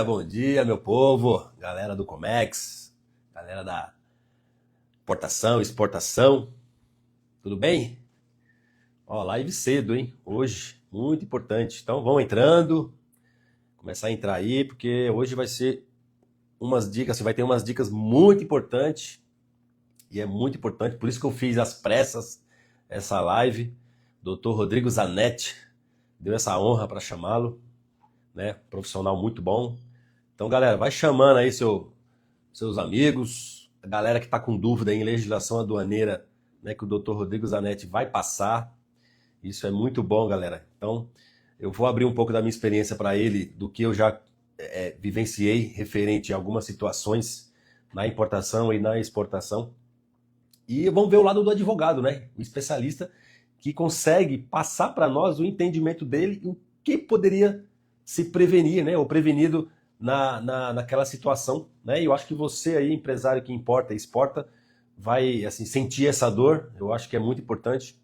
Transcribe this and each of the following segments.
Bom dia, meu povo, galera do Comex, galera da importação, exportação, tudo bem? Ó, live cedo, hein? Hoje, muito importante. Então, vão entrando, começar a entrar aí, porque hoje vai ser umas dicas, você vai ter umas dicas muito importantes, e é muito importante, por isso que eu fiz às pressas essa live. Dr. Rodrigo Zanetti deu essa honra para chamá-lo, né? Profissional muito bom. Então, galera, vai chamando aí seus amigos, a galera que está com dúvida em legislação aduaneira, né, que o Dr. Rodrigo Zanetti vai passar. Isso é muito bom, galera. Então, eu vou abrir um pouco da minha experiência para ele, do que eu já vivenciei referente a algumas situações na importação e na exportação. E vamos ver o lado do advogado, né? O especialista que consegue passar para nós o entendimento dele e o que poderia se prevenir, né? Ou prevenido naquela situação, né? E eu acho que você aí, empresário que importa e exporta, vai assim, sentir essa dor. Eu acho que é muito importante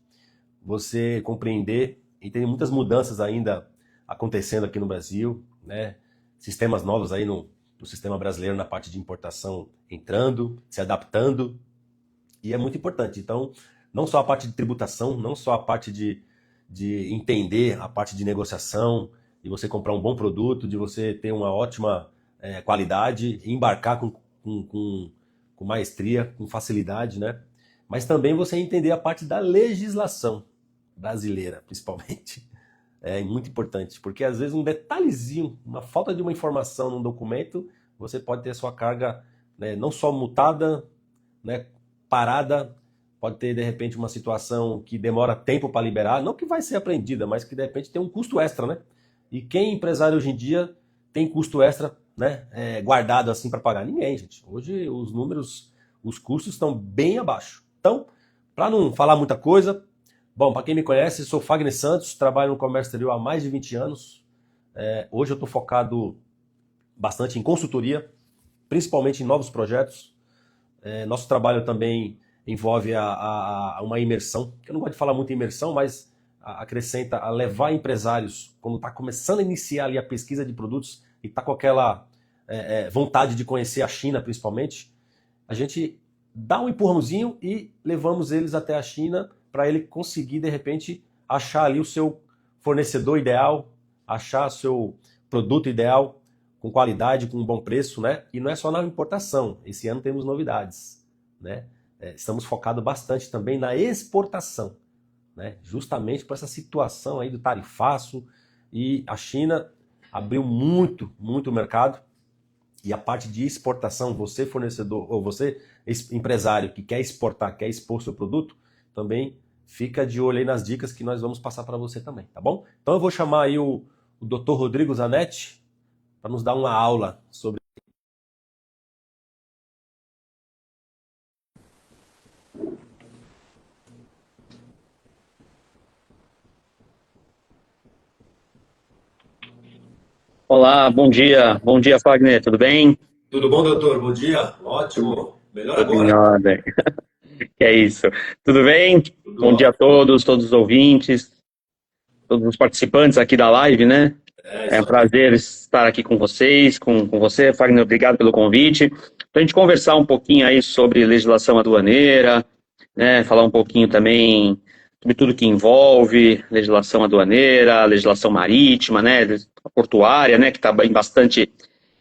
você compreender, e tem muitas mudanças ainda acontecendo aqui no Brasil, né? Sistemas novos aí no sistema brasileiro na parte de importação entrando, se adaptando, e é muito importante. Então, não só a parte de tributação, não só a parte de entender a parte de negociação, de você comprar um bom produto, de você ter uma ótima qualidade, e embarcar com maestria, com facilidade, né? Mas também você entender a parte da legislação brasileira, principalmente. É muito importante, porque às vezes um detalhezinho, uma falta de uma informação num documento, você pode ter a sua carga, né, não só multada, né, parada, pode ter de repente uma situação que demora tempo para liberar, não que vai ser apreendida, mas que de repente tem um custo extra, né? E quem é empresário hoje em dia tem custo extra, né, guardado assim para pagar? Ninguém, gente. Hoje os números, os custos estão bem abaixo. Então, para não falar muita coisa, bom, para quem me conhece, sou Fagner Santos, trabalho no comércio exterior há mais de 20 anos. Hoje eu estou focado bastante em consultoria, principalmente em novos projetos. Nosso trabalho também envolve uma imersão, que eu não gosto de falar muito em imersão, mas acrescenta a levar empresários, quando está começando a iniciar ali a pesquisa de produtos e está com aquela vontade de conhecer a China principalmente, a gente dá um empurrãozinho e levamos eles até a China para ele conseguir, de repente, achar ali o seu fornecedor ideal, achar o seu produto ideal, com qualidade, com um bom preço, né? E não é só na importação, esse ano temos novidades, né? Estamos focados bastante também na exportação, né? Justamente por essa situação aí do tarifaço, e a China abriu muito o mercado, e a parte de exportação, você fornecedor ou você empresário que quer exportar, quer expor seu produto, também fica de olho aí nas dicas que nós vamos passar para você também, tá bom? Então eu vou chamar aí o Dr. Rodrigo Zanetti para nos dar uma aula sobre. Olá, bom dia, Fagner, tudo bem? Tudo bom, doutor? Bom dia. Ótimo. Melhor Tudo em agora. ordem. Que é isso. Tudo bem? Tudo Bom dia a ótimo. todos os ouvintes, todos os participantes aqui da live, né? É É isso um aí. prazer estar aqui com vocês, com você, Fagner, obrigado pelo convite. Para a gente conversar um pouquinho aí sobre legislação aduaneira, né? Falar um pouquinho também sobre tudo que envolve legislação aduaneira, legislação marítima, né? Portuária, né? Que está bastante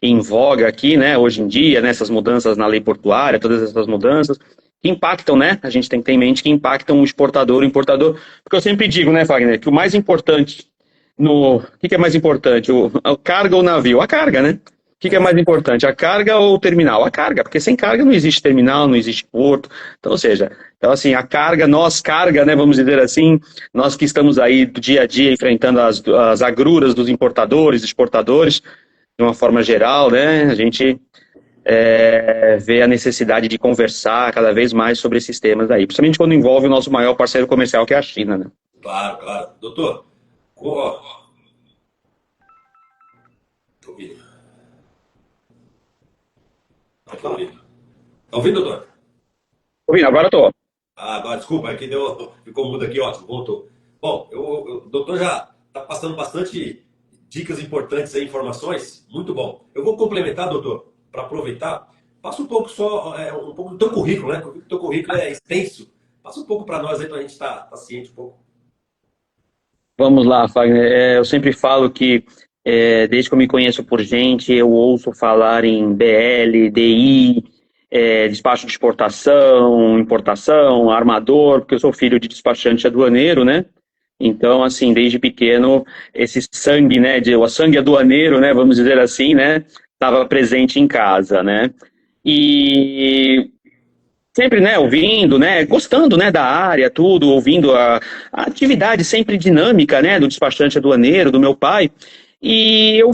em voga aqui, né? Hoje em dia, né? Essas mudanças na lei portuária, todas essas mudanças que impactam, né? A gente tem que ter em mente que impactam o exportador, o importador, porque eu sempre digo, né, Fagner, que o mais importante o que é mais importante, a carga ou o navio? A carga, né? O que é mais importante, a carga ou o terminal? A carga, porque sem carga não existe terminal, não existe porto. Então, ou seja, então assim, a carga, né, vamos dizer assim, nós que estamos aí do dia a dia enfrentando as agruras dos importadores, exportadores, de uma forma geral, né, a gente vê a necessidade de conversar cada vez mais sobre esses temas aí, principalmente quando envolve o nosso maior parceiro comercial, que é a China, né? Claro, claro. Doutor, ó, tô ouvindo. Não tô ouvindo. Tá ouvindo, doutor? Ouvindo, agora eu tô. Ah, agora, desculpa, é que ficou mudo aqui, ótimo, voltou. Bom, o doutor já está passando bastante dicas importantes aí, informações. Muito bom. Eu vou complementar, doutor, para aproveitar. Passa um pouco só, um pouco do teu currículo, né? O teu currículo é extenso. Passa um pouco para nós aí, para a gente estar ciente um pouco. Vamos lá, Fagner. Eu sempre falo que, desde que eu me conheço por gente, eu ouço falar em BL, DI, despacho de exportação, importação, armador, porque eu sou filho de despachante aduaneiro, né? Então, assim, desde pequeno, esse sangue, né, o sangue aduaneiro, né, vamos dizer assim, né, estava presente em casa, né? E sempre, né, ouvindo, né, gostando, né, da área, tudo, ouvindo a atividade sempre dinâmica, né, do despachante aduaneiro, do meu pai, e eu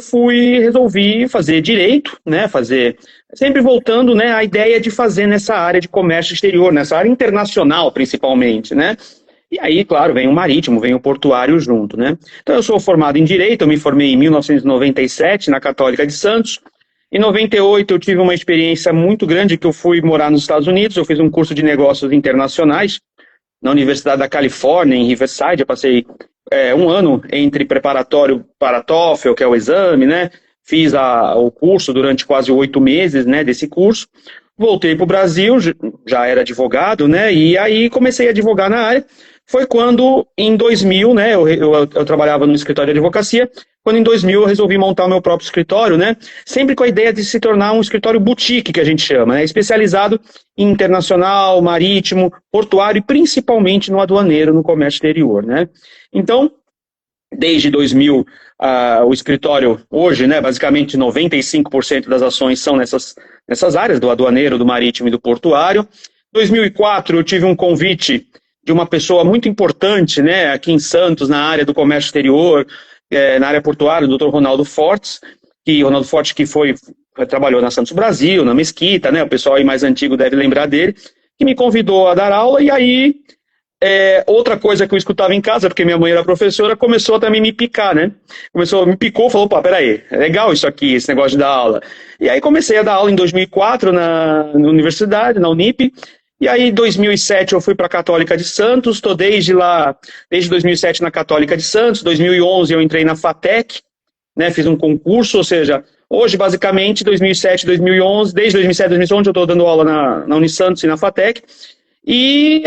resolvi fazer direito, né, sempre voltando, né, à ideia de fazer nessa área de comércio exterior, nessa área internacional, principalmente, né. E aí, claro, vem o marítimo, vem o portuário junto, né. Então, eu sou formado em Direito, eu me formei em 1997 na Católica de Santos. Em 98 eu tive uma experiência muito grande que eu fui morar nos Estados Unidos, eu fiz um curso de negócios internacionais na Universidade da Califórnia, em Riverside. Eu passei um ano entre preparatório para TOEFL, que é o exame, né? Fiz o curso durante quase 8 meses, né, desse curso. Voltei para o Brasil, já era advogado, né? E aí comecei a advogar na área. Foi quando, em 2000, né, eu trabalhava no escritório de advocacia, quando em 2000 eu resolvi montar o meu próprio escritório, né, sempre com a ideia de se tornar um escritório boutique, que a gente chama, né, especializado em internacional, marítimo, portuário e principalmente no aduaneiro, no comércio exterior, né. Então, desde 2000, o escritório hoje, né, basicamente 95% das ações são nessas áreas, do aduaneiro, do marítimo e do portuário. Em 2004 eu tive um convite de uma pessoa muito importante, né, aqui em Santos, na área do comércio exterior, na área portuária, o Dr. Ronaldo Fortes, que trabalhou na Santos Brasil, na Mesquita, né, o pessoal aí mais antigo deve lembrar dele, que me convidou a dar aula. E aí, outra coisa que eu escutava em casa, porque minha mãe era professora, começou a também me picar, né, me picou, falou, pô, peraí, é legal isso aqui, esse negócio de dar aula. E aí comecei a dar aula em 2004 na universidade, na Unip. E aí, em 2007, eu fui para a Católica de Santos, estou desde 2007 na Católica de Santos. Em 2011 eu entrei na FATEC, né, fiz um concurso, ou seja, hoje, basicamente, 2007, 2011, desde 2007, 2011, eu estou dando aula na Unisantos e na FATEC. E,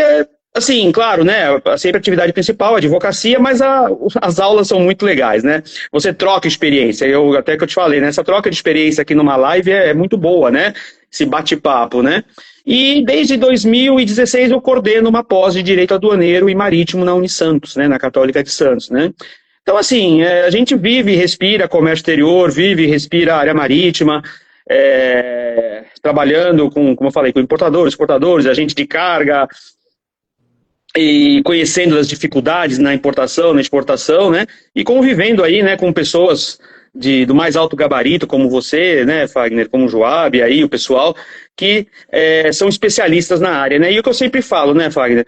assim, claro, né, sempre a atividade principal, a advocacia, mas as aulas são muito legais, né? Você troca experiência, até que eu te falei, né, essa troca de experiência aqui numa live é muito boa, né? Esse bate-papo, né? E desde 2016 eu coordeno uma pós de Direito Aduaneiro e Marítimo na Unisantos, né, na Católica de Santos, né? Então, assim, a gente vive e respira comércio exterior, vive e respira área marítima, trabalhando como eu falei, com importadores, exportadores, agente de carga, e conhecendo as dificuldades na importação, na exportação, né? E convivendo aí, né, com pessoas do mais alto gabarito, como você, né, Fagner, como o Joab, aí o pessoal que são especialistas na área, né? E o que eu sempre falo, né, Fagner,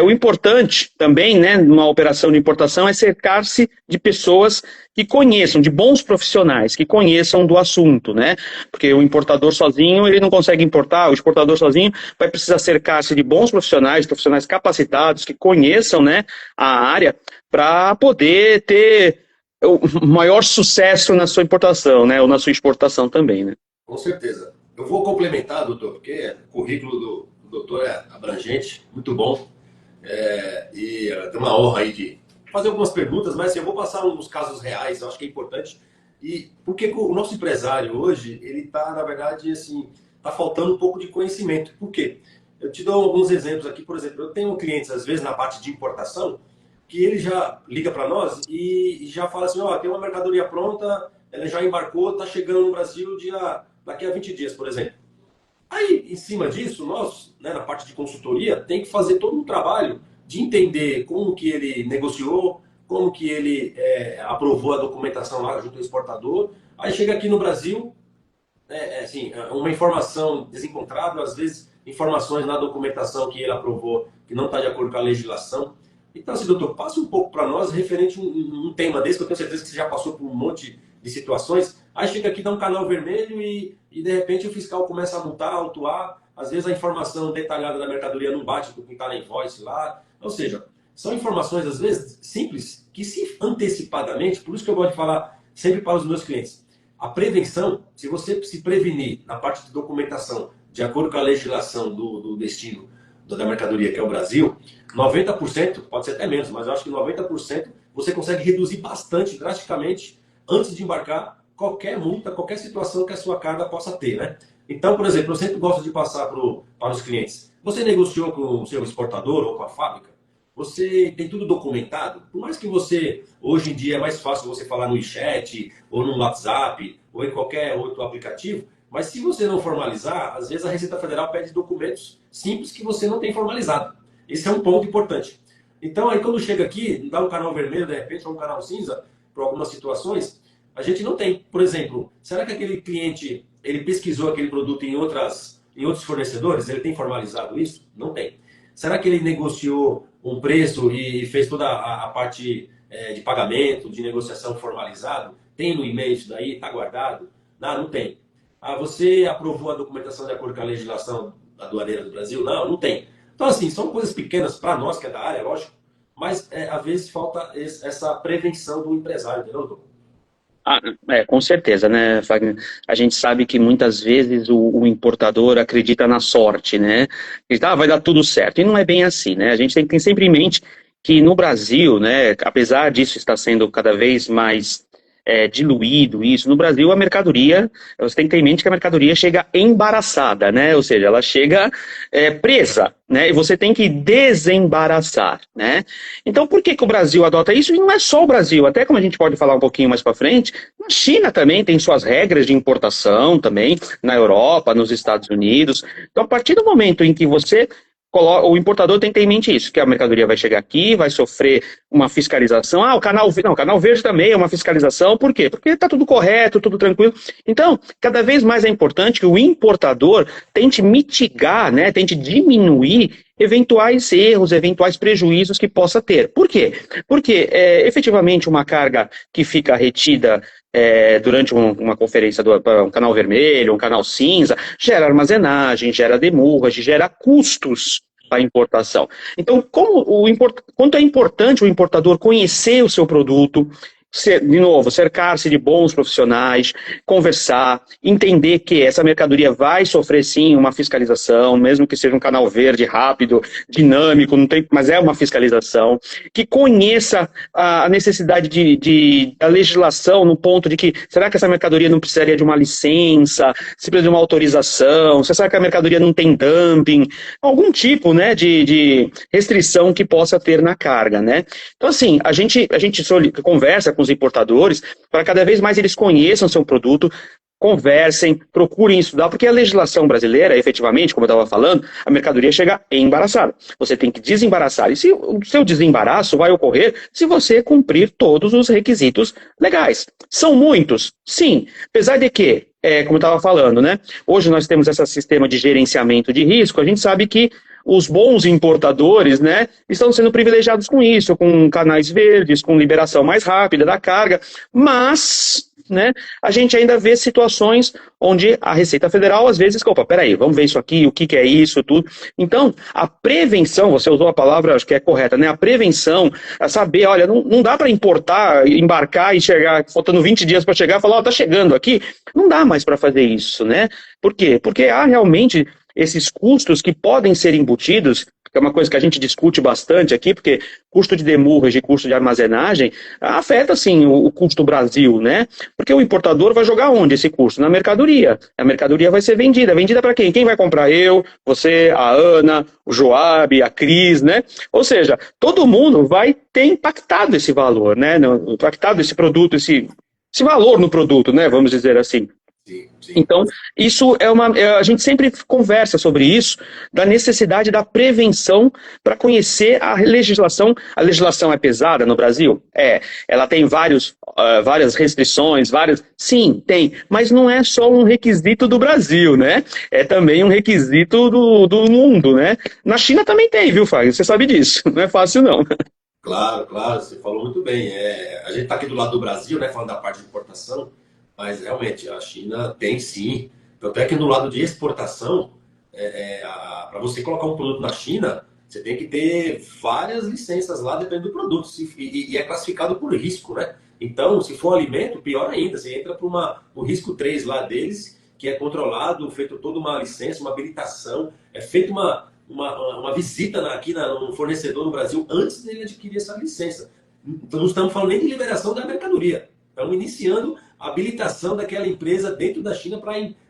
o importante também, né, numa operação de importação é cercar-se de pessoas que conheçam, de bons profissionais, que conheçam do assunto, né? Porque o importador sozinho, ele não consegue importar, o exportador sozinho vai precisar cercar-se de bons profissionais, profissionais capacitados, que conheçam, né, a área, para poder ter o maior sucesso na sua importação, né, ou na sua exportação também, né? Com certeza. Eu vou complementar, doutor, porque o currículo do doutor é abrangente, muito bom. E tem uma honra aí de fazer algumas perguntas, mas assim, eu vou passar uns casos reais, eu acho que é importante. E porque o nosso empresário hoje, ele está, na verdade, assim, está faltando um pouco de conhecimento. Por quê? Eu te dou alguns exemplos aqui. Por exemplo, eu tenho clientes, às vezes, na parte de importação, que ele já liga para nós e já fala assim, ó, tem uma mercadoria pronta, ela já embarcou, está chegando no Brasil daqui a 20 dias, por exemplo. Aí, em cima disso, nós, né, na parte de consultoria, tem que fazer todo um trabalho de entender como que ele negociou, como que ele aprovou a documentação lá junto ao exportador. Aí chega aqui no Brasil, assim, uma informação desencontrada, às vezes informações na documentação que ele aprovou que não está de acordo com a legislação. Então, assim, doutor, passe um pouco para nós referente a um tema desse, que eu tenho certeza que você já passou por um monte de situações. Aí chega aqui, dá um canal vermelho e de repente o fiscal começa a multar, autuar. Às vezes a informação detalhada da mercadoria não bate com o que está na invoice lá. Ou seja, são informações, às vezes, simples, que se antecipadamente, por isso que eu gosto de falar sempre para os meus clientes. A prevenção, se você se prevenir na parte de documentação, de acordo com a legislação do destino da mercadoria, que é o Brasil, 90%, pode ser até menos, mas eu acho que 90% você consegue reduzir bastante, drasticamente, antes de embarcar qualquer multa, qualquer situação que a sua carga possa ter, né? Então, por exemplo, eu sempre gosto de passar para os clientes. Você negociou com o seu exportador ou com a fábrica? Você tem tudo documentado? Por mais que você, hoje em dia, é mais fácil você falar no WeChat, ou no WhatsApp, ou em qualquer outro aplicativo, mas se você não formalizar, às vezes a Receita Federal pede documentos simples que você não tem formalizado. Esse é um ponto importante. Então, aí quando chega aqui, dá um canal vermelho, de repente, ou um canal cinza, para algumas situações, a gente não tem. Por exemplo, será que aquele cliente, ele pesquisou aquele produto em outros fornecedores? Ele tem formalizado isso? Não tem. Será que ele negociou um preço e fez toda a parte de pagamento, de negociação formalizado? Tem no e-mail isso daí? Está guardado? Não, não tem. Ah, você aprovou a documentação de acordo com a legislação aduaneira do Brasil? Não, não tem. Então, assim, são coisas pequenas para nós, que é da área, lógico, mas às vezes falta essa prevenção do empresário, entendeu, doutor? Ah, com certeza, né, Fagner? A gente sabe que muitas vezes o importador acredita na sorte, né? Acredita, vai dar tudo certo. E não é bem assim, né? A gente tem sempre em mente que no Brasil, né, apesar disso estar sendo cada vez mais diluído isso, no Brasil a mercadoria, você tem que ter em mente que a mercadoria chega embaraçada, né? Ou seja, ela chega presa, né? E você tem que desembaraçar, né? Então, por que que o Brasil adota isso? E não é só o Brasil, até como a gente pode falar um pouquinho mais para frente, na China também tem suas regras de importação também, na Europa, nos Estados Unidos. Então, a partir do momento em que você o importador tem que ter em mente isso, que a mercadoria vai chegar aqui, vai sofrer uma fiscalização. Ah, o canal verde também é uma fiscalização. Por quê? Porque está tudo correto, tudo tranquilo. Então, cada vez mais é importante que o importador tente mitigar, né, tente diminuir eventuais erros, eventuais prejuízos que possa ter. Por quê? Porque efetivamente uma carga que fica retida durante uma conferência um canal vermelho, um canal cinza, gera armazenagem, gera demurragem, gera custos para importação. Então, quanto é importante o importador conhecer o seu produto, de novo, cercar-se de bons profissionais, conversar, entender que essa mercadoria vai sofrer sim uma fiscalização, mesmo que seja um canal verde rápido, dinâmico, não tem, mas é uma fiscalização, que conheça a necessidade da legislação no ponto de que, será que essa mercadoria não precisaria de uma licença, se precisa de uma autorização, será que a mercadoria não tem dumping, algum tipo, né, de restrição que possa ter na carga, né? Então, assim, a gente conversa com os importadores para cada vez mais eles conheçam seu produto, conversem, procurem estudar, porque a legislação brasileira, efetivamente, como eu estava falando, a mercadoria chega embaraçada. Você tem que desembaraçar. E se o seu desembaraço vai ocorrer se você cumprir todos os requisitos legais. São muitos? Sim. Apesar de que, como eu estava falando, né? Hoje nós temos esse sistema de gerenciamento de risco, a gente sabe que os bons importadores, né, estão sendo privilegiados com isso, com canais verdes, com liberação mais rápida da carga, mas, né, a gente ainda vê situações onde a Receita Federal, às vezes, opa, peraí, vamos ver isso aqui, o que que é isso, tudo. Então, a prevenção, você usou a palavra, acho que é correta, né, a prevenção, é saber, olha, não dá para importar, embarcar e chegar, faltando 20 dias para chegar, falar, ó, tá chegando aqui, não dá mais para fazer isso, né, por quê? Porque há realmente esses custos que podem ser embutidos, que é uma coisa que a gente discute bastante aqui, porque custo de demurragem e custo de armazenagem afeta, sim, o custo Brasil, né? Porque o importador vai jogar onde esse custo? Na mercadoria. A mercadoria vai ser vendida. Vendida para quem? Quem vai comprar? Eu, você, a Ana, o Joab, a Cris, né? Ou seja, todo mundo vai ter impactado esse valor, né? Impactado esse produto, esse valor no produto, né? Vamos dizer assim. Sim, sim. Então, isso a gente sempre conversa sobre isso, da necessidade da prevenção para conhecer a legislação. A legislação é pesada no Brasil? Ela tem várias restrições, sim, tem, mas não é só um requisito do Brasil, né? É também um requisito do mundo, né? Na China também tem, viu, Fábio? Você sabe disso, não é fácil não. Claro, claro, você falou muito bem. A gente está aqui do lado do Brasil, né, falando da parte de importação, mas realmente a China tem sim. Tanto é que no lado de exportação, para você colocar um produto na China, você tem que ter várias licenças lá, dependendo do produto. E é classificado por risco, né? Então, se for alimento, pior ainda, você entra para o risco 3 lá deles, que é controlado, feito toda uma licença, uma habilitação, é feita uma visita no fornecedor no Brasil antes dele adquirir essa licença. Então, não estamos falando nem de liberação da mercadoria. Estamos iniciando a habilitação daquela empresa dentro da China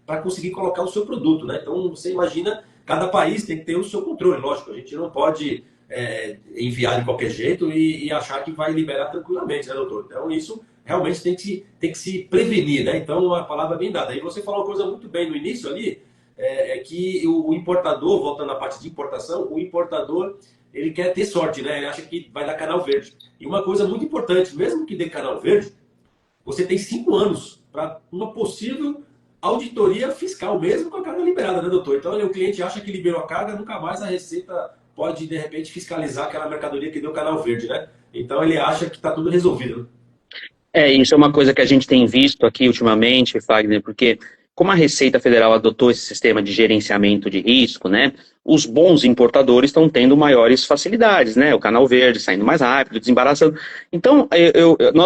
para conseguir colocar o seu produto, né? Então, você imagina, cada país tem que ter o seu controle, lógico. A gente não pode enviar de qualquer jeito e achar que vai liberar tranquilamente, né, doutor? Então, isso realmente tem que se prevenir, né? Então, a palavra é bem dada. Aí você falou uma coisa muito bem no início ali, que o importador, voltando à parte de importação, o importador, ele quer ter sorte, né? Ele acha que vai dar canal verde. E uma coisa muito importante, mesmo que dê canal verde, você tem 5 anos para uma possível auditoria fiscal, mesmo com a carga liberada, né, doutor? Então, o cliente acha que liberou a carga, nunca mais a Receita pode, de repente, fiscalizar aquela mercadoria que deu canal verde, né? Então, ele acha que está tudo resolvido, né? Isso é uma coisa que a gente tem visto aqui ultimamente, Fagner, porque como a Receita Federal adotou esse sistema de gerenciamento de risco, né, os bons importadores estão tendo maiores facilidades, né, o canal verde saindo mais rápido, desembaraçando. Então,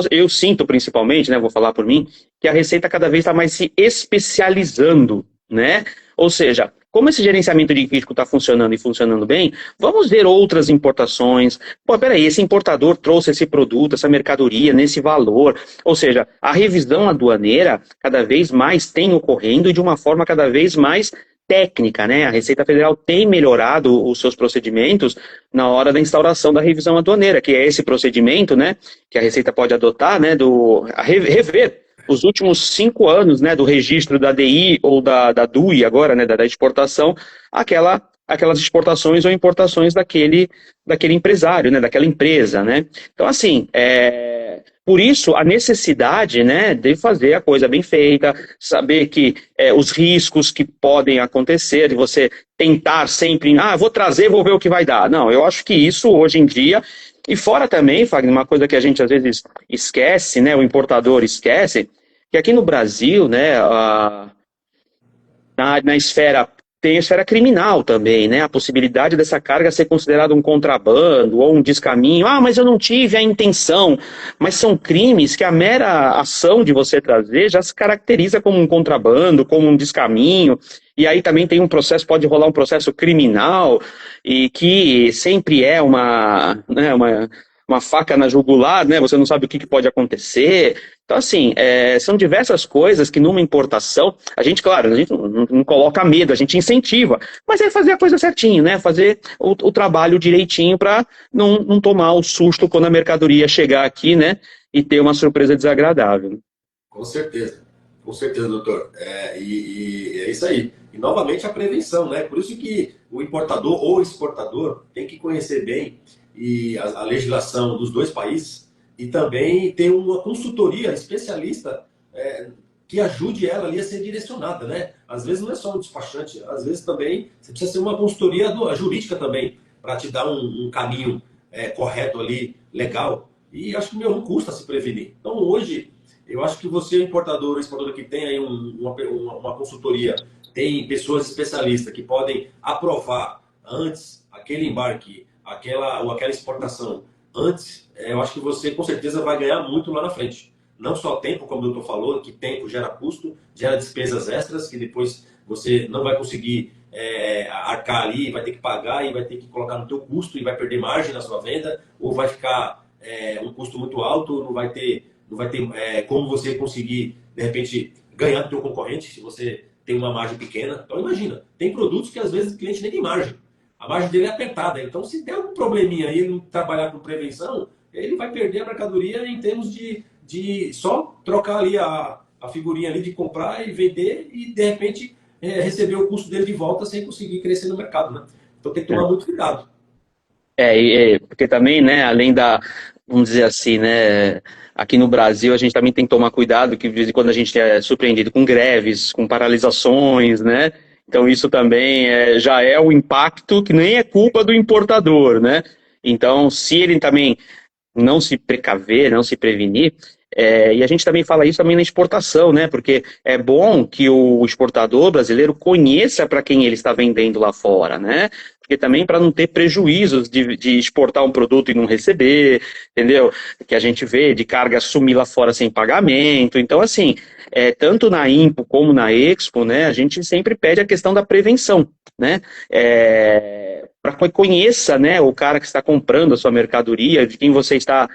eu sinto principalmente, né, vou falar por mim, que a Receita cada vez está mais se especializando, né, ou seja, como esse gerenciamento de risco está funcionando e funcionando bem, vamos ver outras importações. Pô, peraí, esse importador trouxe esse produto, essa mercadoria, nesse valor. Ou seja, a revisão aduaneira cada vez mais tem ocorrendo e de uma forma cada vez mais técnica, né? A Receita Federal tem melhorado os seus procedimentos na hora da instauração da revisão aduaneira, que é esse procedimento, né, que a Receita pode adotar, né, rever os últimos 5 anos, né, do registro da DI ou da DUI agora, né, da exportação, aquelas exportações ou importações daquele empresário, né, daquela empresa, né. Então, assim, por isso a necessidade, né, de fazer a coisa bem feita, saber que os riscos que podem acontecer, de você tentar sempre, vou trazer, vou ver o que vai dar. Não, eu acho que isso hoje em dia, e fora também, Fagner, uma coisa que a gente às vezes esquece, né, o importador esquece, que aqui no Brasil, né, na esfera, tem a esfera criminal também, né, a possibilidade dessa carga ser considerada um contrabando ou um descaminho. Mas eu não tive a intenção. Mas são crimes que a mera ação de você trazer já se caracteriza como um contrabando, como um descaminho. E aí também tem um processo, pode rolar um processo criminal, e que sempre é uma faca na jugular, né? Você não sabe o que pode acontecer. Então, assim, são diversas coisas que numa importação, a gente, claro, a gente não coloca medo, a gente incentiva, mas é fazer a coisa certinho, né? Fazer o trabalho direitinho para não tomar o susto quando a mercadoria chegar aqui, né? E ter uma surpresa desagradável. Com certeza, doutor. E é isso aí. E novamente a prevenção, né? Por isso que o importador ou exportador tem que conhecer bem a legislação dos dois países e também ter uma consultoria especialista que ajude ela ali a ser direcionada, né? Às vezes não é só um despachante, às vezes também você precisa ser uma consultoria jurídica também para te dar um caminho correto ali, legal. E acho que não custa se prevenir. Então hoje eu acho que você, importador ou exportador que tem aí uma consultoria, tem pessoas especialistas que podem aprovar antes aquele embarque, aquela exportação antes, eu acho que você com certeza vai ganhar muito lá na frente. Não só tempo, como o doutor falou, que tempo gera custo, gera despesas extras, que depois você não vai conseguir arcar ali, vai ter que pagar e vai ter que colocar no teu custo e vai perder margem na sua venda, ou vai ficar um custo muito alto, não vai ter como você conseguir, de repente, ganhar do teu concorrente, se você tem uma margem pequena. Então, imagina, tem produtos que às vezes o cliente nem tem margem. A margem dele é apertada. Então, se der algum probleminha aí, ele não trabalhar com prevenção, ele vai perder a mercadoria em termos de só trocar ali a figurinha ali de comprar e vender e, de repente, receber o custo dele de volta sem conseguir crescer no mercado, né? Então, tem que tomar muito cuidado. Porque também, né, além vamos dizer assim, né, aqui no Brasil a gente também tem que tomar cuidado, que de vez em quando a gente é surpreendido com greves, com paralisações, né, então isso também já é um impacto que nem é culpa do importador, né, então se ele também não se precaver, não se prevenir, e a gente também fala isso também na exportação, né? Porque é bom que o exportador brasileiro conheça para quem ele está vendendo lá fora, né? porque também para não ter prejuízos de exportar um produto e não receber, entendeu? Que a gente vê de carga sumir lá fora sem pagamento. Então, assim, tanto na Impo como na Expo, né, a gente sempre pede a questão da prevenção, né? Para que conheça, né, o cara que está comprando a sua mercadoria, de quem você está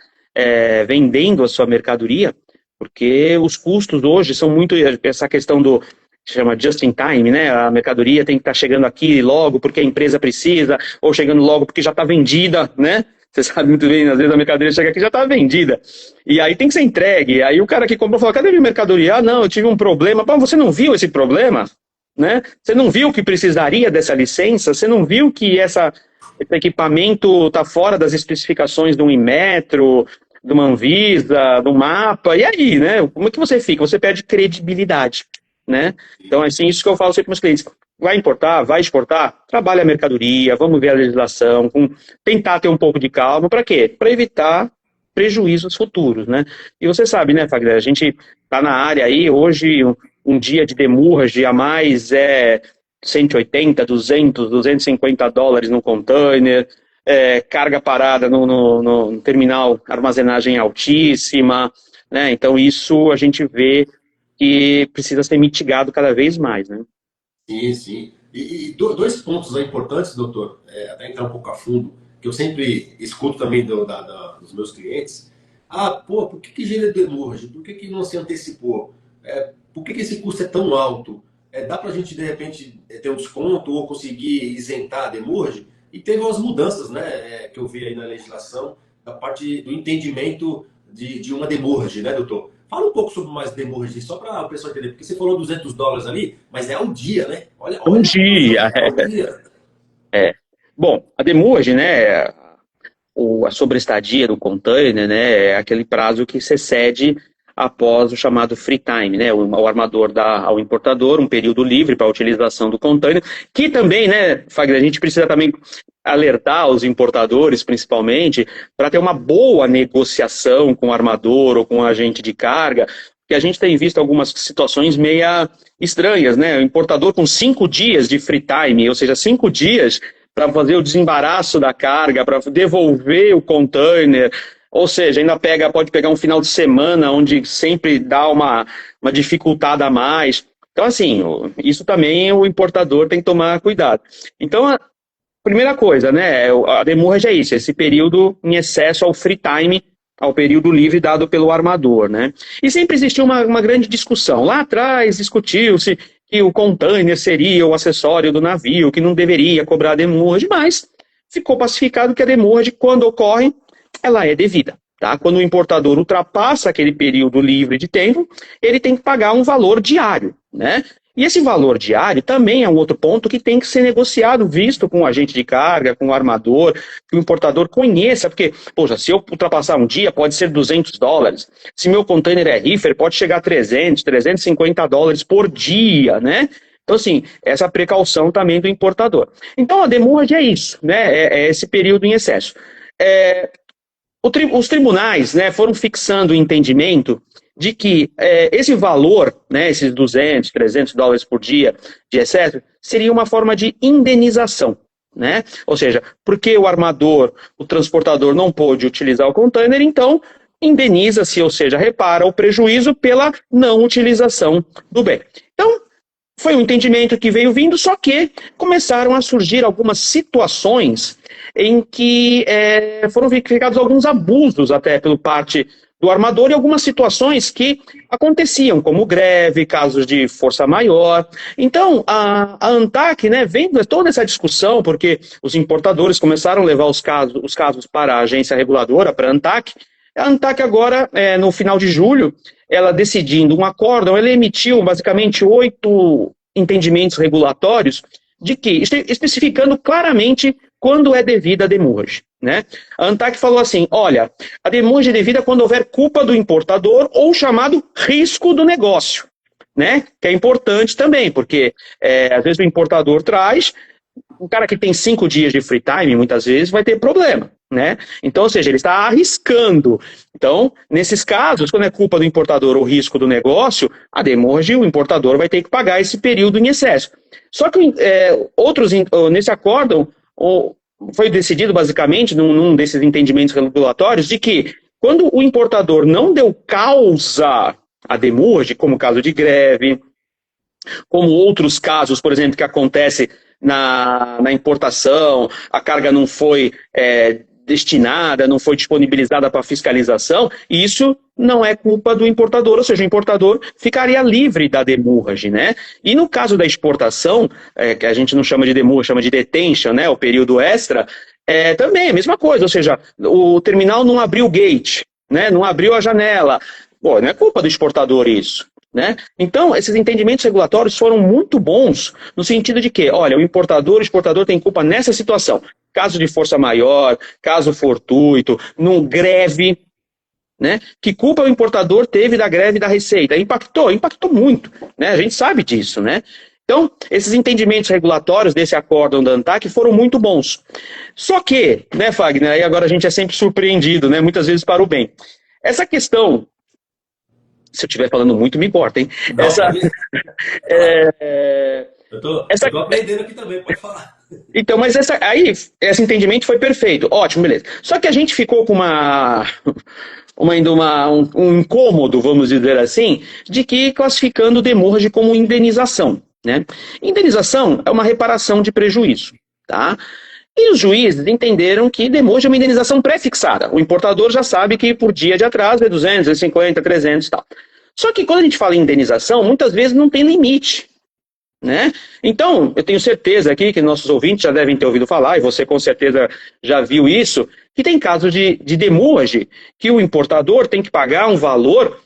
vendendo a sua mercadoria, porque os custos hoje são muito, essa questão do chama just in time, né? A mercadoria tem que estar chegando aqui logo porque a empresa precisa, ou chegando logo porque já está vendida, né? Você sabe muito bem, às vezes a mercadoria chega aqui e já está vendida. E aí tem que ser entregue. Aí o cara que comprou fala, cadê minha mercadoria? Ah, não, eu tive um problema. Pô, você não viu esse problema? Né? Você não viu que precisaria dessa licença? Você não viu que esse equipamento está fora das especificações do Inmetro, do Anvisa, do mapa? E aí, né? Como é que você fica? Você perde credibilidade. Né? Então, assim, isso que eu falo sempre para os clientes. Vai importar, vai exportar, trabalha a mercadoria, vamos ver a legislação, tentar ter um pouco de calma, para quê? Para evitar prejuízos futuros, né? E você sabe, né, Fagner, a gente está na área aí, hoje um dia de demurrage a mais é 180, 200, 250 dólares no container, carga parada no terminal, armazenagem altíssima, né? Então isso a gente vê que precisa ser mitigado cada vez mais, né? Sim, sim. E dois pontos aí importantes, doutor, até entrar um pouco a fundo, que eu sempre escuto também dos meus clientes. Ah, pô, por que gera demurrage? Por que não se antecipou? Por que esse custo é tão alto? Dá para a gente, de repente, ter um desconto ou conseguir isentar a demurrage? E teve umas mudanças, né, que eu vi aí na legislação, da parte do entendimento de uma demurrage, né, doutor? Fala um pouco sobre mais demurrage, só para o pessoal entender, porque você falou $200 ali, mas é ao dia, né? Olha, Um dia. é ao dia. Bom, a demurrage, né, a sobreestadia do container, né, é aquele prazo que você cede após o chamado free time, né, o armador dá ao importador um período livre para a utilização do container, que também, né, Fagner, a gente precisa também alertar os importadores, principalmente, para ter uma boa negociação com o armador ou com o agente de carga, porque a gente tem visto algumas situações meia estranhas, né, o importador com 5 dias de free time, ou seja, 5 dias para fazer o desembaraço da carga, para devolver o container, ou seja, ainda pode pegar um final de semana onde sempre dá uma dificultada a mais. Então, assim, isso também o importador tem que tomar cuidado. Então, a primeira coisa, né, a demurrage é isso, esse período em excesso ao free time, ao período livre dado pelo armador, né? E sempre existiu uma grande discussão. Lá atrás discutiu-se que o container seria o acessório do navio, que não deveria cobrar demurrage, mas ficou pacificado que a demurrage, quando ocorre, ela é devida. Tá? Quando o importador ultrapassa aquele período livre de tempo, ele tem que pagar um valor diário, né? E esse valor diário também é um outro ponto que tem que ser negociado, visto com o agente de carga, com o armador, que o importador conheça, porque, poxa, se eu ultrapassar um dia, pode ser $200. Se meu container é reefer, pode chegar a 300, 350 dólares por dia, né? Então, assim, essa precaução também do importador. Então, a demurrage é isso, né? É esse período em excesso. Os tribunais, né, foram fixando o entendimento de que esse valor, né, esses 200, 300 dólares por dia de excesso, seria uma forma de indenização, né? Ou seja, porque o armador, o transportador não pôde utilizar o container, então indeniza-se, ou seja, repara o prejuízo pela não utilização do bem. Então, foi um entendimento que veio vindo, só que começaram a surgir algumas situações em que foram verificados alguns abusos até pela parte do armador e algumas situações que aconteciam, como greve, casos de força maior. Então, a ANTAQ, né, vendo toda essa discussão, porque os importadores começaram a levar os casos para a agência reguladora, para a ANTAQ agora, no final de julho, ela decidindo um acórdão, ela emitiu basicamente 8 entendimentos regulatórios de que, especificando claramente quando é devida a demurrage, né? A ANTAQ falou assim, olha, a demurrage é devida quando houver culpa do importador ou chamado risco do negócio, né? Que é importante também, porque às vezes o importador traz, o cara que tem 5 dias de free time, muitas vezes, vai ter problema, né? Então, ou seja, ele está arriscando. Então, nesses casos, quando é culpa do importador ou risco do negócio, a demurrage, o importador vai ter que pagar esse período em excesso. Só que nesse acórdão, foi decidido basicamente num desses entendimentos regulatórios de que quando o importador não deu causa à demurge, como o caso de greve, como outros casos, por exemplo, que acontece na importação, a carga não foi destinada, não foi disponibilizada para fiscalização, e isso não é culpa do importador, ou seja, o importador ficaria livre da demurrage, né? E no caso da exportação, que a gente não chama de demurrage, chama de detention, né, o período extra, também é a mesma coisa, ou seja, o terminal não abriu o gate, né, não abriu a janela. Pô, não é culpa do exportador isso. Né? Então, esses entendimentos regulatórios foram muito bons no sentido de que, olha, o exportador tem culpa nessa situação. Caso de força maior, caso fortuito, num greve, né? Que culpa o importador teve da greve da Receita? Impactou muito, né? A gente sabe disso, né? Então, esses entendimentos regulatórios desse acórdão da ANTAC foram muito bons. Só que, né, Fagner, aí agora a gente é sempre surpreendido, né? Muitas vezes para o bem. Essa questão, se eu estiver falando muito, me corta, hein? Não, eu tô aprendendo aqui também, pode falar. Então, mas esse entendimento foi perfeito. Ótimo, beleza. Só que a gente ficou com um incômodo, vamos dizer assim, de que classificando o demurrage como indenização, né? Indenização é uma reparação de prejuízo, tá? E os juízes entenderam que demurrage é uma indenização pré-fixada. O importador já sabe que por dia de atraso é 200, 250, 300 e tal. Só que quando a gente fala em indenização, muitas vezes não tem limite, né? Então, eu tenho certeza aqui que nossos ouvintes já devem ter ouvido falar, e você com certeza já viu isso, que tem casos de demurrage que o importador tem que pagar um valor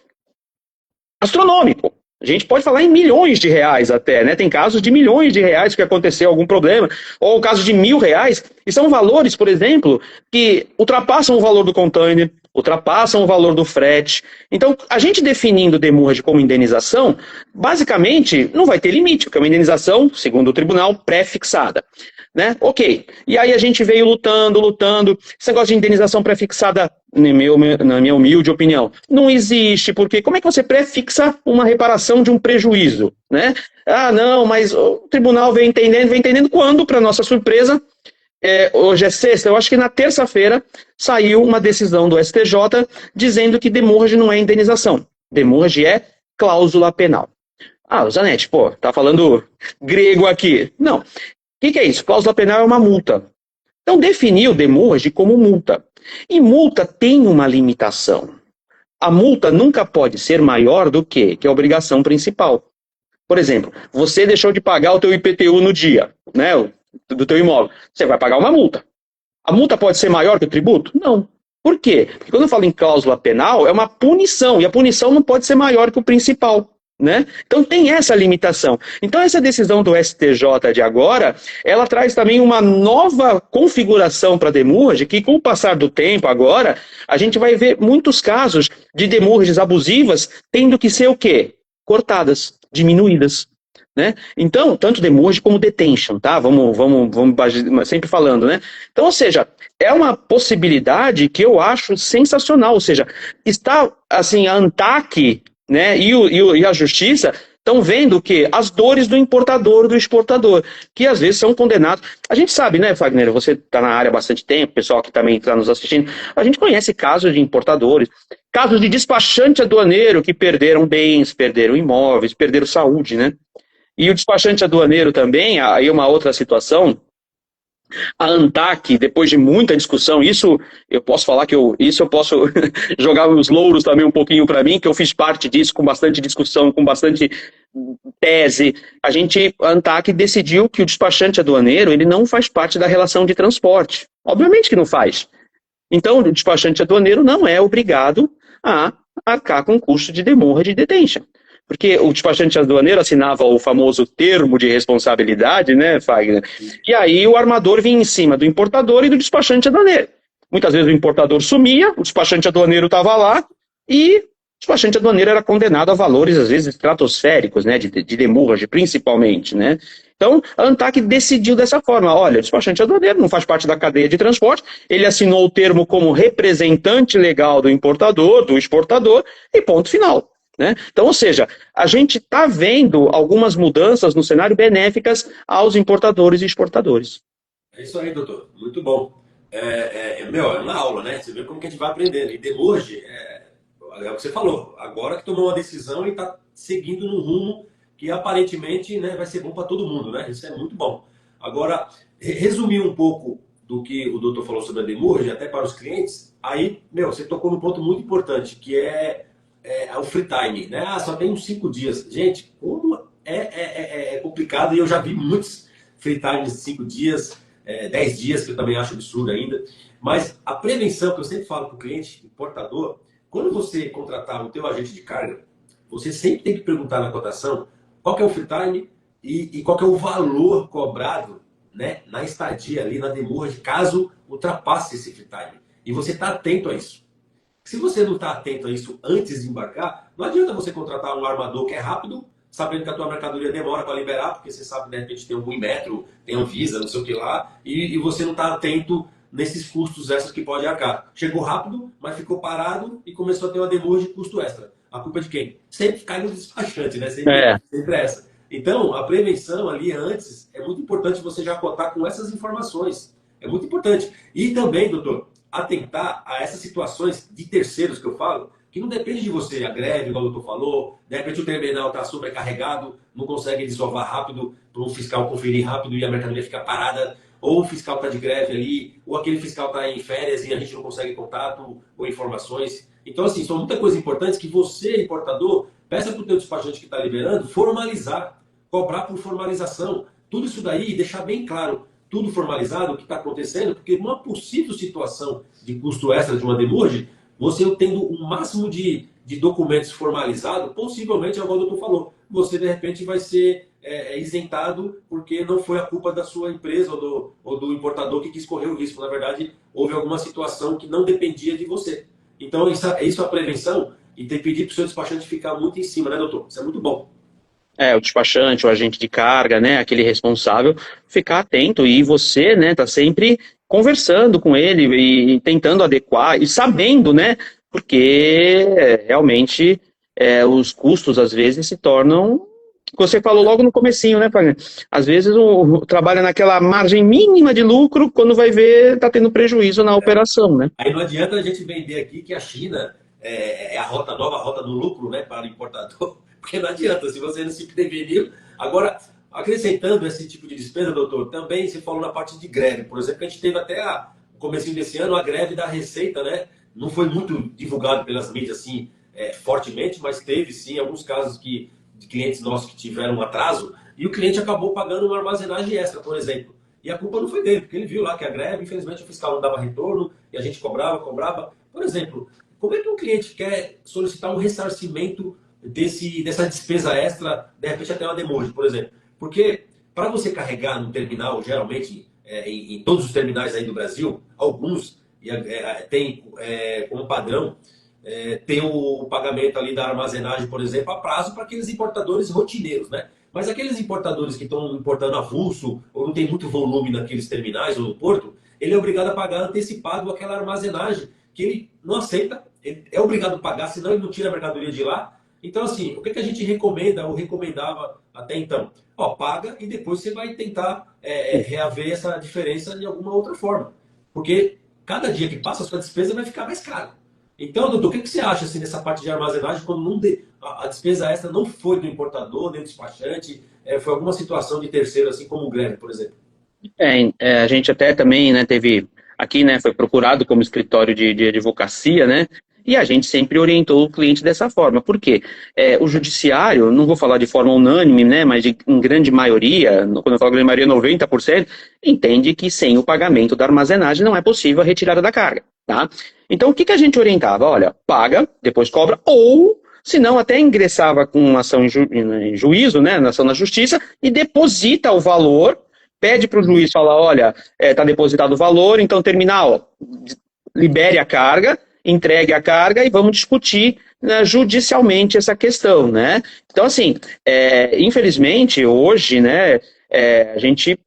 astronômico. A gente pode falar em milhões de reais até, né? Tem casos de milhões de reais que aconteceu algum problema, ou o caso de R$ 1.000, e são valores, por exemplo, que ultrapassam o valor do container, ultrapassam o valor do frete. Então, a gente definindo demurrage como indenização, basicamente não vai ter limite, porque é uma indenização, segundo o tribunal, pré-fixada. Né? Ok. E aí a gente veio lutando. Esse negócio de indenização pré-fixada, na minha humilde opinião, não existe, porque como é que você pré-fixa uma reparação de um prejuízo? Né? Ah, não, mas o tribunal vem entendendo quando, para nossa surpresa, hoje é sexta, eu acho que na terça-feira saiu uma decisão do STJ dizendo que demurrage não é indenização. Demurrage é cláusula penal. Ah, o Zanetti, pô, tá falando grego aqui. Não. O que é isso? Cláusula penal é uma multa. Então, definiu demurrage como multa. E multa tem uma limitação. A multa nunca pode ser maior do que a obrigação principal. Por exemplo, você deixou de pagar o teu IPTU no dia, né, do teu imóvel. Você vai pagar uma multa. A multa pode ser maior que o tributo? Não. Por quê? Porque quando eu falo em cláusula penal, é uma punição, e a punição não pode ser maior que o principal. Né? Então tem essa limitação. Então essa decisão do STJ de agora, ela traz também uma nova configuração para demurrage, que com o passar do tempo agora, a gente vai ver muitos casos de demurrages abusivas tendo que ser o quê? Cortadas, diminuídas. Né? Então, tanto demurrage como detention, tá? Vamos sempre falando, né? Então, ou seja, é uma possibilidade que eu acho sensacional, ou seja, está assim, a ANTAC, né, e a justiça estão vendo que as dores do importador, do exportador, que às vezes são condenados. A gente sabe, né, Fagner, você está na área há bastante tempo, o pessoal que também está nos assistindo, a gente conhece casos de importadores, casos de despachante aduaneiro que perderam bens, perderam imóveis, perderam saúde, né? E o despachante aduaneiro também, aí uma outra situação, a ANTAC, depois de muita discussão, isso eu posso falar que eu posso jogar os louros também um pouquinho para mim, que eu fiz parte disso com bastante discussão, com bastante tese. A ANTAC decidiu que o despachante aduaneiro ele não faz parte da relação de transporte. Obviamente que não faz. Então, o despachante aduaneiro não é obrigado a arcar com o custo de demurrage de detention. Porque o despachante aduaneiro assinava o famoso termo de responsabilidade, né, Fagner? E aí o armador vinha em cima do importador e do despachante aduaneiro. Muitas vezes o importador sumia, o despachante aduaneiro estava lá e o despachante aduaneiro era condenado a valores, às vezes, estratosféricos, né, de demurrage, principalmente, né? Então, a ANTAC decidiu dessa forma, olha, o despachante aduaneiro não faz parte da cadeia de transporte, ele assinou o termo como representante legal do importador, do exportador, e ponto final. Né? Então, ou seja, a gente está vendo algumas mudanças no cenário benéficas aos importadores e exportadores. É isso aí, doutor. Muito bom. É uma aula, né? Você vê como que a gente vai aprendendo. E Demoji, é o que você falou. Agora que tomou uma decisão e está seguindo num rumo que aparentemente, né, vai ser bom para todo mundo, né? Isso é muito bom. Agora, resumir um pouco do que o doutor falou sobre a Demoji, até para os clientes, aí, você tocou num ponto muito importante, que é o free time, né? Ah, só tem uns 5 dias. Gente, como é complicado, e eu já vi muitos free times de 5 dias, 10 dias, que eu também acho absurdo ainda. Mas a prevenção que eu sempre falo para o cliente, importador, quando você contratar o teu agente de carga, você sempre tem que perguntar na cotação qual que é o free time e qual que é o valor cobrado, né, na estadia ali, na demurrage, caso ultrapasse esse free time. E você está atento a isso. Se você não está atento a isso antes de embarcar, não adianta você contratar um armador que é rápido, sabendo que a tua mercadoria demora para liberar, porque você sabe que de repente tem algum Inmetro, tem Anvisa, não sei o que lá, e você não está atento nesses custos extras que pode arcar. Chegou rápido, mas ficou parado e começou a ter uma demora de custo extra. A culpa é de quem? Sempre cai no despachante, né? Sempre é essa. Então, a prevenção ali antes é muito importante você já contar com essas informações. É muito importante. E também, doutor, atentar a essas situações de terceiros que eu falo, que não depende de você, a greve, igual o doutor falou, de repente o terminal está sobrecarregado, não consegue desovar rápido, para um fiscal conferir rápido e a mercadoria fica parada, ou o fiscal está de greve ali, ou aquele fiscal está em férias e a gente não consegue contato ou informações. Então, assim, são muitas coisas importantes que você, importador, peça para o teu despachante que está liberando formalizar, cobrar por formalização. Tudo isso daí, deixar bem claro, tudo formalizado, o que está acontecendo, porque numa possível situação de custo extra de uma demurge, você tendo o máximo de documentos formalizados, possivelmente, é o que o doutor falou, você de repente vai ser isentado porque não foi a culpa da sua empresa ou do importador que quis correr o risco. Na verdade, houve alguma situação que não dependia de você. Então, isso é a prevenção e tem que pedir para o seu despachante ficar muito em cima, né, doutor? Isso é muito bom. O despachante, o agente de carga, né, aquele responsável, ficar atento e você, né, tá sempre conversando com ele e tentando adequar e sabendo, né, porque realmente os custos às vezes se tornam, você falou logo no comecinho, né, Fagner? Às vezes trabalha naquela margem mínima de lucro, quando vai ver, tá tendo prejuízo na operação, né? Aí não adianta a gente vender aqui que a China é a nova rota do lucro, né, para o importador, porque não adianta, se você não se preveniu. Agora, acrescentando esse tipo de despesa, doutor, também se falou na parte de greve. Por exemplo, a gente teve até no comecinho desse ano a greve da Receita, né? Não foi muito divulgado pelas mídias assim fortemente, mas teve sim alguns casos de clientes nossos que tiveram um atraso e o cliente acabou pagando uma armazenagem extra, por exemplo. E a culpa não foi dele, porque ele viu lá que a greve, infelizmente, o fiscal não dava retorno e a gente cobrava. Por exemplo, como é que um cliente quer solicitar um ressarcimento dessa despesa extra, de repente até uma demurge, por exemplo? Porque para você carregar no terminal, geralmente, em todos os terminais aí do Brasil, alguns tem como padrão tem o pagamento ali da armazenagem, por exemplo, a prazo para aqueles importadores rotineiros, né? Mas aqueles importadores que estão importando avulso ou não tem muito volume naqueles terminais ou no porto, ele é obrigado a pagar antecipado aquela armazenagem que ele não aceita, ele é obrigado a pagar, senão ele não tira a mercadoria de lá. Então, assim, o que a gente recomenda ou recomendava até então? Ó, paga e depois você vai tentar reaver essa diferença de alguma outra forma. Porque cada dia que passa a sua despesa vai ficar mais caro. Então, doutor, o que você acha assim, dessa parte de armazenagem quando a despesa extra não foi do importador, nem do despachante, foi alguma situação de terceiro, assim como o greve, por exemplo? A gente até também, né, teve aqui, né, foi procurado como escritório de advocacia, né, e a gente sempre orientou o cliente dessa forma. Por quê? O judiciário, não vou falar de forma unânime, né, mas em grande maioria, quando eu falo grande maioria, 90%, entende que sem o pagamento da armazenagem não é possível a retirada da carga, tá? Então, o que a gente orientava? Olha, paga, depois cobra, ou, se não, até ingressava com uma ação em juízo, né, na ação na justiça, e deposita o valor, pede para o juiz falar, olha, está depositado o valor, então terminal, libere a carga, entregue a carga e vamos discutir, né, judicialmente essa questão, né? Então, assim, infelizmente, hoje, né, a gente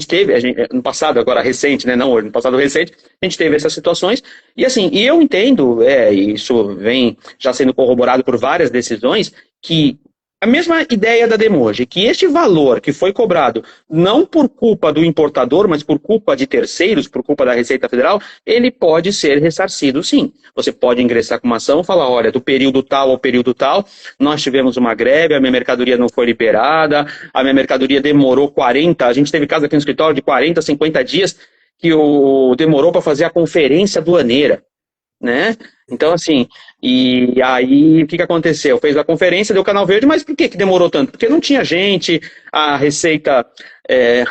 teve, no passado, agora recente, né, não hoje, no passado recente, a gente teve essas situações, e assim, e eu entendo, isso vem já sendo corroborado por várias decisões, que a mesma ideia da Demoji, que este valor que foi cobrado não por culpa do importador, mas por culpa de terceiros, por culpa da Receita Federal, ele pode ser ressarcido, sim. Você pode ingressar com uma ação e falar, olha, do período tal ao período tal, nós tivemos uma greve, a minha mercadoria não foi liberada, a minha mercadoria demorou 40, a gente teve caso aqui no escritório de 40, 50 dias que demorou para fazer a conferência aduaneira, né? Então, assim, e aí o que aconteceu? Fez a conferência, deu canal verde, mas por que demorou tanto? Porque não tinha gente, a Receita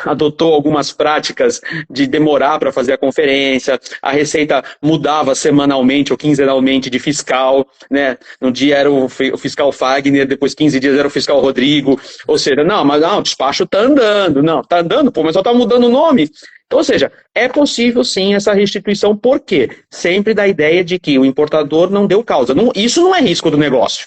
adotou algumas práticas de demorar para fazer a conferência, a Receita mudava semanalmente ou quinzenalmente de fiscal, né? No dia era o fiscal Fagner, depois 15 dias era o fiscal Rodrigo, ou seja, o despacho tá andando, pô, mas só tá mudando o nome. Então, ou seja, é possível sim essa restituição, por quê? Sempre da ideia de que o importador não deu causa. Isso não é risco do negócio.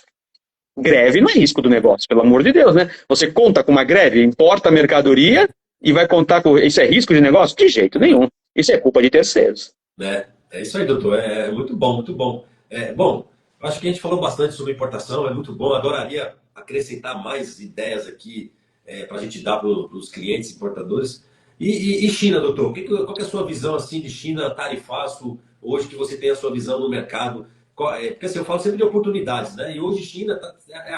Greve não é risco do negócio, pelo amor de Deus, né? Você conta com uma greve, importa a mercadoria e vai contar com... Isso é risco de negócio? De jeito nenhum. Isso é culpa de terceiros. É isso aí, doutor. É muito bom, muito bom. Bom, acho que a gente falou bastante sobre importação, é muito bom. Adoraria acrescentar mais ideias aqui para a gente dar para os clientes importadores. E China, doutor? Qual que é a sua visão assim de China, tarifaço, hoje que você tem a sua visão no mercado? Porque assim, eu falo sempre de oportunidades, né? E hoje China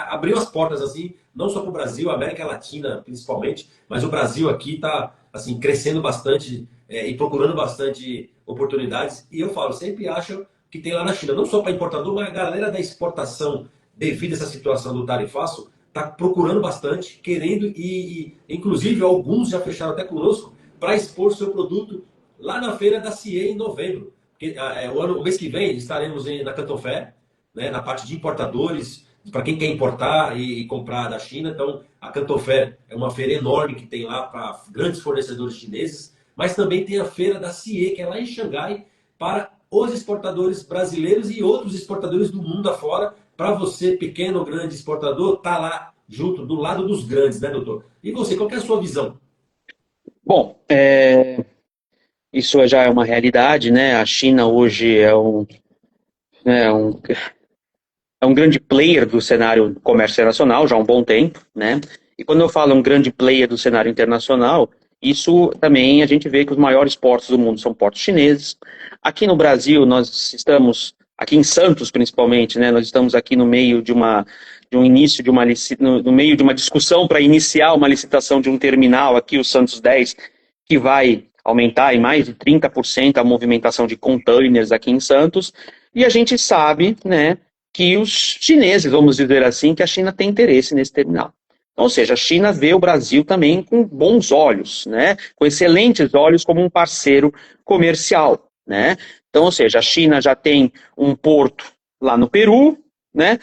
abriu as portas assim, não só para o Brasil, a América Latina principalmente, mas o Brasil aqui está assim, crescendo bastante e procurando bastante oportunidades. E eu falo, sempre acho que tem lá na China, não só para importador, mas a galera da exportação, devido a essa situação do tarifaço, está procurando bastante, querendo, e inclusive alguns já fecharam até conosco para expor seu produto lá na feira da CIE em novembro. Porque, o mês que vem estaremos na Canton Fair, né, na parte de importadores, para quem quer importar e comprar da China. Então, a Canton Fair é uma feira enorme que tem lá para grandes fornecedores chineses, mas também tem a feira da CIE, que é lá em Xangai, para os exportadores brasileiros e outros exportadores do mundo afora, para você, pequeno ou grande exportador, tá lá junto, do lado dos grandes, né, doutor? E você, qual que é a sua visão? Bom, isso já é uma realidade, né? A China hoje né, é um grande player do cenário do comércio internacional já há um bom tempo, né? E quando eu falo um grande player do cenário internacional, isso também a gente vê que os maiores portos do mundo são portos chineses. Aqui no Brasil, nós estamos, aqui em Santos principalmente, né? Nós estamos aqui no meio de um início de uma no meio de uma discussão para iniciar uma licitação de um terminal aqui, o Santos 10, que vai aumentar em mais de 30% a movimentação de containers aqui em Santos. E a gente sabe, né, que os chineses, vamos dizer assim, que a China tem interesse nesse terminal. Ou seja, a China vê o Brasil também com bons olhos, né? Com excelentes olhos como um parceiro comercial, né? Então, ou seja, a China já tem um porto lá no Peru, né?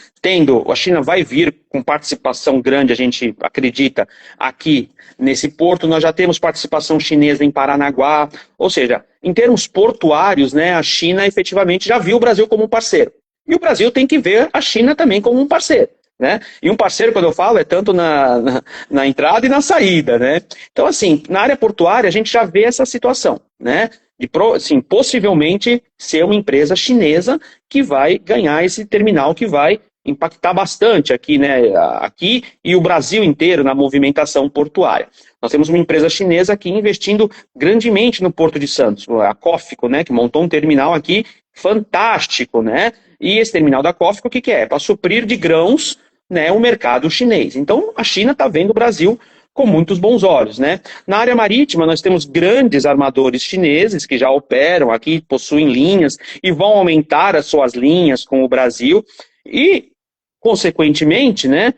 A China vai vir com participação grande, a gente acredita, aqui nesse porto. Nós já temos participação chinesa em Paranaguá, ou seja, em termos portuários, né, a China efetivamente já viu o Brasil como um parceiro. E o Brasil tem que ver a China também como um parceiro, né? E um parceiro, quando eu falo, é tanto na entrada e na saída, né? Então, assim, na área portuária, a gente já vê essa situação, né? De, assim, possivelmente ser uma empresa chinesa que vai ganhar esse terminal, que vai impactar bastante aqui, né? Aqui e o Brasil inteiro na movimentação portuária. Nós temos uma empresa chinesa aqui investindo grandemente no Porto de Santos, a Cófico, né? Que montou um terminal aqui fantástico, né? E esse terminal da Cófico, o que é? Para suprir de grãos, né, o mercado chinês. Então, a China está vendo o Brasil com muitos bons olhos, né? Na área marítima, nós temos grandes armadores chineses que já operam aqui, possuem linhas e vão aumentar as suas linhas com o Brasil e, consequentemente, né,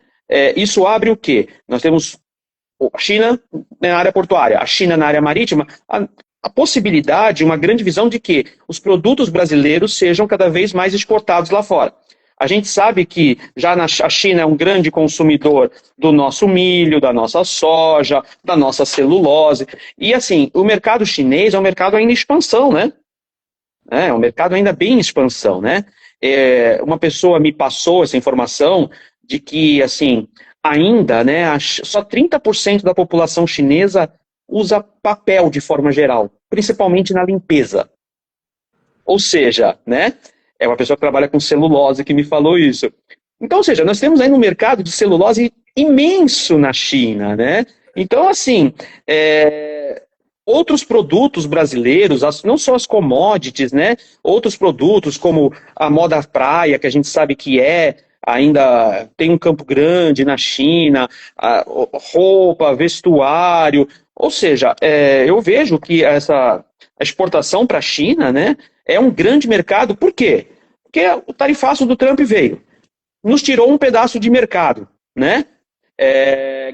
isso abre o quê? Nós temos a China na área portuária, a China na área marítima, a possibilidade, uma grande visão de que os produtos brasileiros sejam cada vez mais exportados lá fora. A gente sabe que a China é um grande consumidor do nosso milho, da nossa soja, da nossa celulose. E assim, o mercado chinês é um mercado ainda em expansão, né? É um mercado ainda bem em expansão, né? Uma pessoa me passou essa informação de que, assim, ainda, né, só 30% da população chinesa usa papel de forma geral, principalmente na limpeza. Ou seja, né, é uma pessoa que trabalha com celulose que me falou isso. Então, ou seja, nós temos aí um mercado de celulose imenso na China, né? Então, assim, outros produtos brasileiros, não só as commodities, né? Outros produtos como a moda praia, que a gente sabe que ainda tem um campo grande na China, roupa, vestuário, ou seja, eu vejo que essa exportação para a China, né, é um grande mercado. Por quê? Porque o tarifaço do Trump veio, nos tirou um pedaço de mercado, né?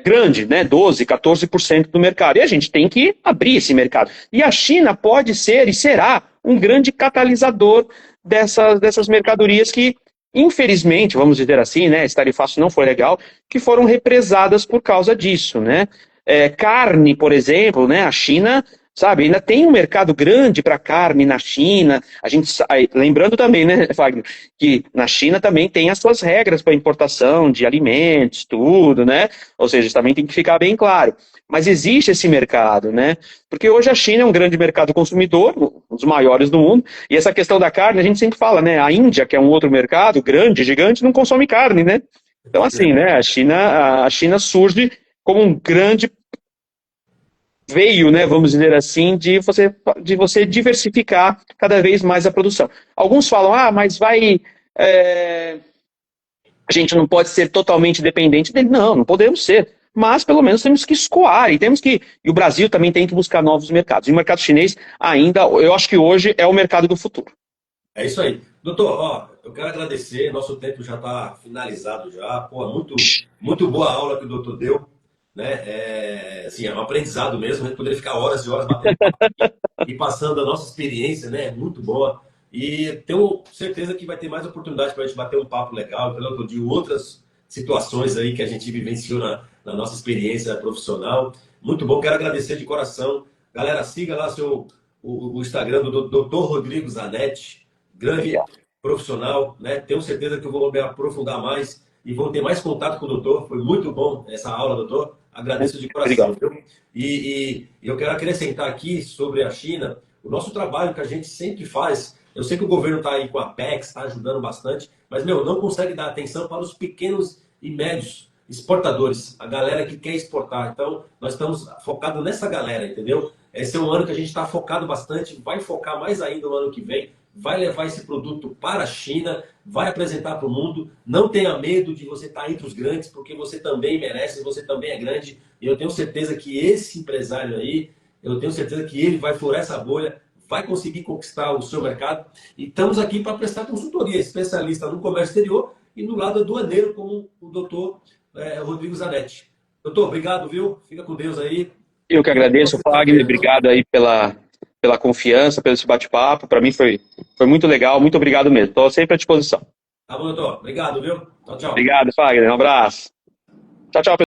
Grande, né? 12, 14% do mercado. E a gente tem que abrir esse mercado. E a China pode ser e será um grande catalisador dessas mercadorias que, infelizmente, vamos dizer assim, né? Esse tarifaço não foi legal, que foram represadas por causa disso, né? Carne, por exemplo, né? A China, sabe, ainda tem um mercado grande para carne na China. A gente, lembrando também, né, Wagner, que na China também tem as suas regras para importação de alimentos, tudo, né? Ou seja, isso também tem que ficar bem claro. Mas existe esse mercado, né? Porque hoje a China é um grande mercado consumidor, um dos maiores do mundo, e essa questão da carne, a gente sempre fala, né? A Índia, que é um outro mercado grande, gigante, não consome carne, né? Então, assim, né? A China surge como um grande veio, né, vamos dizer assim, de você diversificar cada vez mais a produção. Alguns falam, mas a gente não pode ser totalmente dependente dele. Não, não podemos ser. Mas, pelo menos, temos que escoar e o Brasil também tem que buscar novos mercados. E o mercado chinês ainda, eu acho que hoje é o mercado do futuro. É isso aí. Doutor, ó, eu quero agradecer, nosso tempo já está finalizado já. Pô, muito boa aula que o doutor deu, né? Assim, é um aprendizado mesmo, a gente poderia ficar horas e horas batendo papo aqui e passando a nossa experiência, né? Muito boa. E tenho certeza que vai ter mais oportunidade para a gente bater um papo legal, entendeu? De outras situações aí que a gente vivenciou na nossa experiência profissional. Muito bom, quero agradecer de coração. Galera, siga lá o Instagram do Dr. Rodrigo Zanetti, grande profissional, né? Tenho certeza que eu vou me aprofundar mais e vou ter mais contato com o doutor. Foi muito bom essa aula, doutor. Agradeço de coração. Obrigado. Viu? E eu quero acrescentar aqui sobre a China, o nosso trabalho que a gente sempre faz. Eu sei que o governo está aí com a PEX, está ajudando bastante, mas, não consegue dar atenção para os pequenos e médios exportadores, a galera que quer exportar. Então, nós estamos focados nessa galera, entendeu? Esse é um ano que a gente está focado bastante, vai focar mais ainda no ano que vem, vai levar esse produto para a China, vai apresentar para o mundo. Não tenha medo de você estar entre os grandes, porque você também merece, você também é grande. E eu tenho certeza que esse empresário aí, eu tenho certeza que ele vai furar essa bolha, vai conseguir conquistar o seu mercado. E estamos aqui para prestar consultoria, especialista no comércio exterior e no lado aduaneiro, como o doutor Rodrigo Zanetti. Doutor, obrigado, viu? Fica com Deus aí. Eu que agradeço, Wagner. Obrigado aí pela confiança, pelo esse bate-papo. Para mim foi muito legal. Muito obrigado mesmo. Estou sempre à disposição. Tá bom, doutor. Obrigado, viu? Tchau, tchau. Obrigado, Wagner. Um abraço. Tchau, tchau.